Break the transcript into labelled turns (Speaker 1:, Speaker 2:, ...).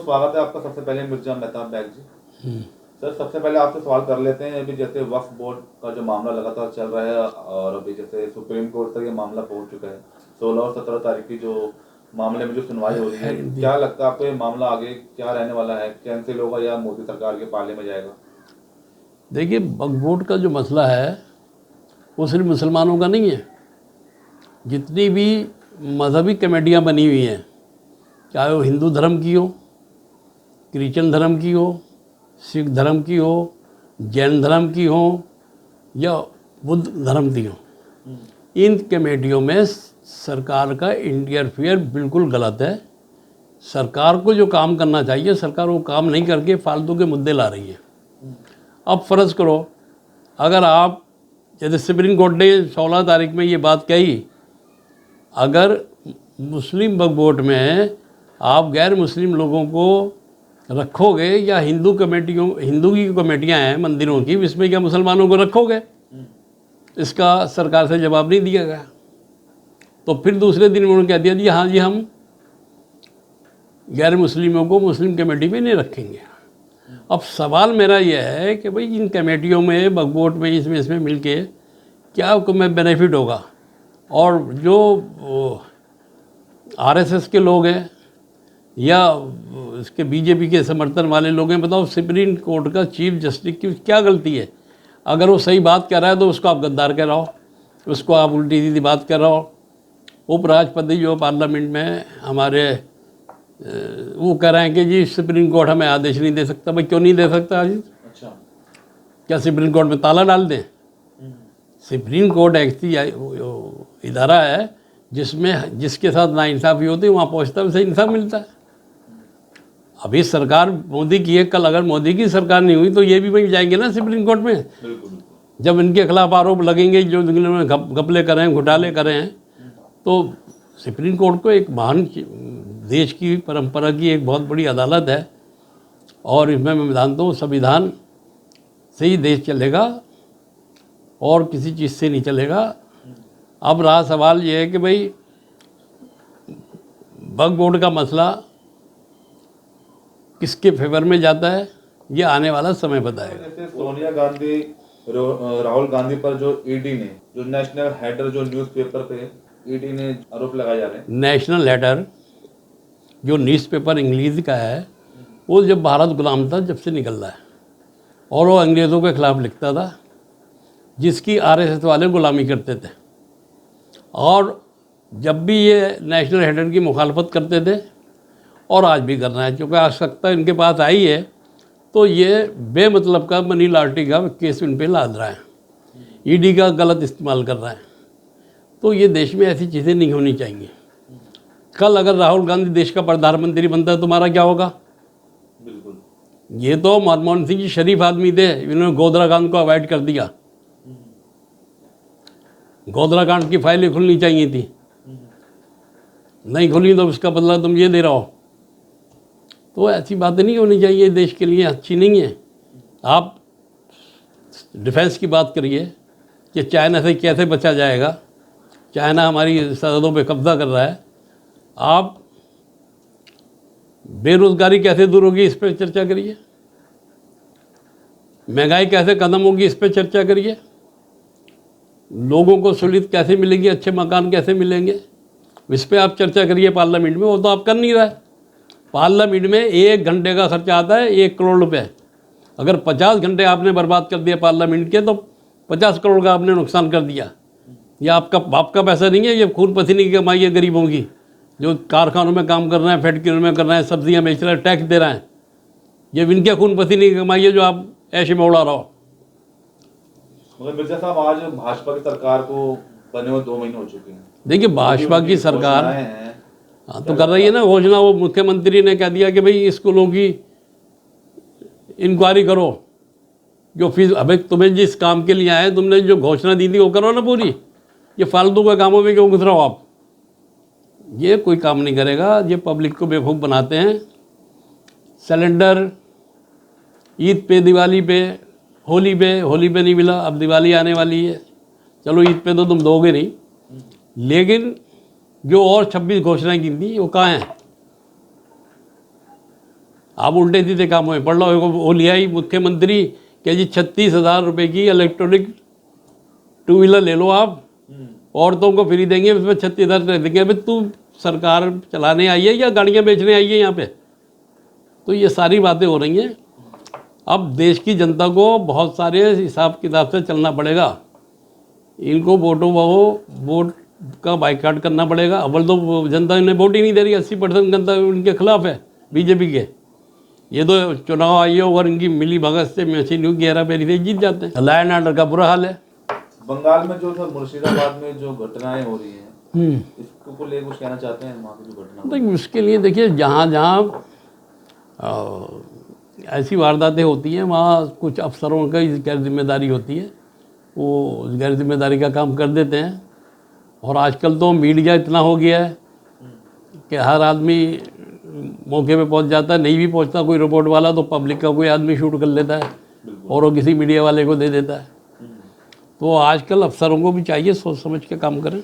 Speaker 1: स्वागत है आपका। सबसे पहले मिर्जा मेहताब बैग जी। सर, सबसे पहले आपसे सवाल कर लेते हैं, अभी जैसे वक्फ बोर्ड का जो मामला लगातार चल रहा है और अभी जैसे सुप्रीम कोर्ट तक ये मामला पहुंच चुका है, 16 और 17 तारीख की जो मामले में जो सुनवाई हो रही है, क्या लगता है आपको ये मामला आगे क्या रहने वाला है? कैंसिल होगा या मोदी सरकार के पाले में जाएगा?
Speaker 2: देखिए, वक्फ बोर्ड का जो मसला है वो सिर्फ मुसलमानों का नहीं है। जितनी भी मजहबी कमेटियाँ बनी हुई हैं, चाहे वो हिंदू धर्म की हो, क्रिश्चियन धर्म की हो, सिख धर्म की हो, जैन धर्म की हो या बुद्ध धर्म की हो, इन कमेटियों में सरकार का इंटरफियर बिल्कुल गलत है। सरकार को जो काम करना चाहिए, सरकार वो काम नहीं करके फालतू के मुद्दे ला रही है। अब फ़र्ज़ करो, अगर आप जैसे सुप्रीम कोर्ट ने 16 तारीख में ये बात कही, अगर मुस्लिम वक्फ बोर्ड में आप गैर मुस्लिम लोगों को रखोगे या हिंदू की कमेटियां हैं मंदिरों की, इसमें क्या मुसलमानों को रखोगे? इसका सरकार से जवाब नहीं दिया गया। तो फिर दूसरे दिन उन्होंने कह दिया जी हाँ जी, हम गैर मुस्लिमों को मुस्लिम कमेटी में नहीं रखेंगे। अब सवाल मेरा यह है कि भाई इन कमेटियों में, वक्फ बोर्ड में, इसमें मिल के क्या तुम्हें बेनिफिट होगा? और जो आरएसएस के लोग हैं या इसके बीजेपी के समर्थन वाले लोग हैं, बताओ सुप्रीम कोर्ट का चीफ जस्टिस की क्या गलती है? अगर वो सही बात कर रहा है तो उसको आप गद्दार कह रहा हो, उसको आप उल्टी सीधी बात कर रहा हो। उपराष्ट्रपति जो पार्लियामेंट में हमारे वो कह रहे हैं कि जी सुप्रीम कोर्ट हमें आदेश नहीं दे सकता। भाई क्यों नहीं दे सकता?
Speaker 1: अच्छा,
Speaker 2: क्या सुप्रीम कोर्ट में ताला डाल दें? सुप्रीम कोर्ट ऐसी इदारा है जिसके साथ नाइंसाफ़ी होती है, वहाँ पहुँचता है, उसे इंसाफ मिलता है। अभी सरकार मोदी की है, कल अगर मोदी की सरकार नहीं हुई तो ये भी वहीं जाएंगे ना सुप्रीम कोर्ट में। जब इनके खिलाफ आरोप लगेंगे जो इन्होंने घपले करे हैं, घोटाले करे हैं, तो सुप्रीम कोर्ट को एक महान देश की परंपरा की एक बहुत बड़ी अदालत है और इसमें मैं मानता हूँ संविधान से ही देश चलेगा और किसी चीज़ से नहीं चलेगा। अब रहा सवाल ये है कि भाई वक्फ बोर्ड का मसला किसके फेवर में जाता है, ये आने वाला समय बताएगा।
Speaker 1: जैसे सोनिया गांधी, राहुल गांधी पर जो ईडी ने, जो नेशनल हेडर जो न्यूज़पेपर पे ईडी ने आरोप लगाए जा रहे हैं।
Speaker 2: नेशनल हेडर जो न्यूज़पेपर इंग्लिश का है, वो जब भारत गुलाम था जब से निकल रहा है और वो अंग्रेज़ों के ख़िलाफ़ लिखता था, जिसकी आरएसएस वाले गुलामी करते थे। और जब भी ये नेशनल हेडर की मुखालफत करते थे और आज भी करना है, क्योंकि आवश्यकता इनके पास आई है, तो ये बेमतलब का मनी लॉन्ड्रिंग का केस इन पे लाद रहा है, ईडी का गलत इस्तेमाल कर रहा है। तो ये देश में ऐसी चीज़ें नहीं होनी चाहिए। कल अगर राहुल गांधी देश का प्रधानमंत्री बनता है, तुम्हारा क्या होगा?
Speaker 1: बिल्कुल।
Speaker 2: ये तो मनमोहन सिंह जी शरीफ आदमी थे, इन्होंने गोधरा कांड को अवॉइड कर दिया। गोधरा कांड की फाइलें खुलनी चाहिए थी, नहीं खुली तो उसका बदला तुम ये दे रहे हो। तो ऐसी बातें नहीं होनी चाहिए, देश के लिए अच्छी नहीं है। आप डिफेंस की बात करिए कि चाइना से कैसे बचा जाएगा, चाइना हमारी सरहदों पे कब्जा कर रहा है। आप बेरोजगारी कैसे दूर होगी, इस पर चर्चा करिए। महंगाई कैसे खत्म होगी, इस पर चर्चा करिए। लोगों को सहूलियत कैसे मिलेगी, अच्छे मकान कैसे मिलेंगे, इस पर आप चर्चा करिए पार्लियामेंट में। वो तो आप कर नहीं रहे। पार्लियामेंट में 1 घंटे का खर्चा आता है 1 करोड़ रुपए। अगर 50 घंटे आपने बर्बाद कर दिया पार्लियामेंट के, तो 50 करोड़ का आपने नुकसान कर दिया। ये आपका बाप का पैसा नहीं है, ये खून पसीने की कमाई है गरीबों की, जो कारखानों में काम कर रहे हैं, फैक्ट्रियों में कर रहे हैं, सब्जियां बेच रहे हैं, टैक्स दे रहे हैं। ये इनके खून पसीने की कमाई है जो आप ऐसे में उड़ा रहे हो।
Speaker 1: मगर मिर्जा साहब, आज भाजपा की सरकार को बने हुए 2 महीने हो चुके हैं।
Speaker 2: देखिए, भाजपा की सरकार हाँ तो कर रही है ना घोषणा। वो मुख्यमंत्री ने कह दिया कि भाई स्कूलों की इंक्वायरी करो, जो फीस अभी तुम्हें जिस काम के लिए आए, तुमने जो घोषणा दी थी वो करो ना पूरी। ये फालतू के कामों में क्यों घुस रहे हो आप? ये कोई काम नहीं करेगा, ये पब्लिक को बेवकूफ़ बनाते हैं। सिलेंडर ईद पे, दिवाली पे, होली पे नहीं मिला, अब दिवाली आने वाली है, चलो ईद पे तो तुम दोगे नहीं, लेकिन जो और 26 घोषणाएं की थी वो कहाँ हैं? आप उल्टे सीधे काम में पढ़ लो। वो लिया ही मुख्यमंत्री कि जी 36,000 रुपये की इलेक्ट्रॉनिक 2 व्हीलर ले लो आप, औरतों को फ्री देंगे, उसमें 36,000 देंगे। भाई तू सरकार चलाने आई है या गाड़ियाँ बेचने आई है यहाँ पे? तो ये सारी बातें हो रही हैं। अब देश की जनता को बहुत सारे हिसाब किताब से चलना पड़ेगा। इनको वोट का बाइकाट करना पड़ेगा। अव्वल तो जनता इन्हें वोट ही नहीं दे रही, 80% जनता उनके खिलाफ है, बीजेपी के। ये तो चुनाव आयोग और इनकी मिली भगत से मशीन की हेराफेरी से जीत जाते हैं। लॉ एंड ऑर्डर का बुरा हाल है।
Speaker 1: बंगाल में जो सर मुर्शिदाबाद में जो घटनाएं हो रही हैं, इसको लेकर कुछ कहना चाहते हैं? वहाँ की जो घटना
Speaker 2: देखिए उसके लिए देखिए जहाँ जहाँ ऐसी वारदातें होती हैं वहाँ कुछ अफसरों का गैर जिम्मेदारी होती है, वो गैर जिम्मेदारी का काम कर देते हैं। और आजकल तो मीडिया इतना हो गया है कि हर आदमी मौके पे पहुंच जाता है। नहीं भी पहुंचता कोई रिपोर्ट वाला तो पब्लिक का कोई आदमी शूट कर लेता है और वो किसी मीडिया वाले को दे देता है। तो आजकल अफसरों को भी चाहिए सोच समझ के काम करें।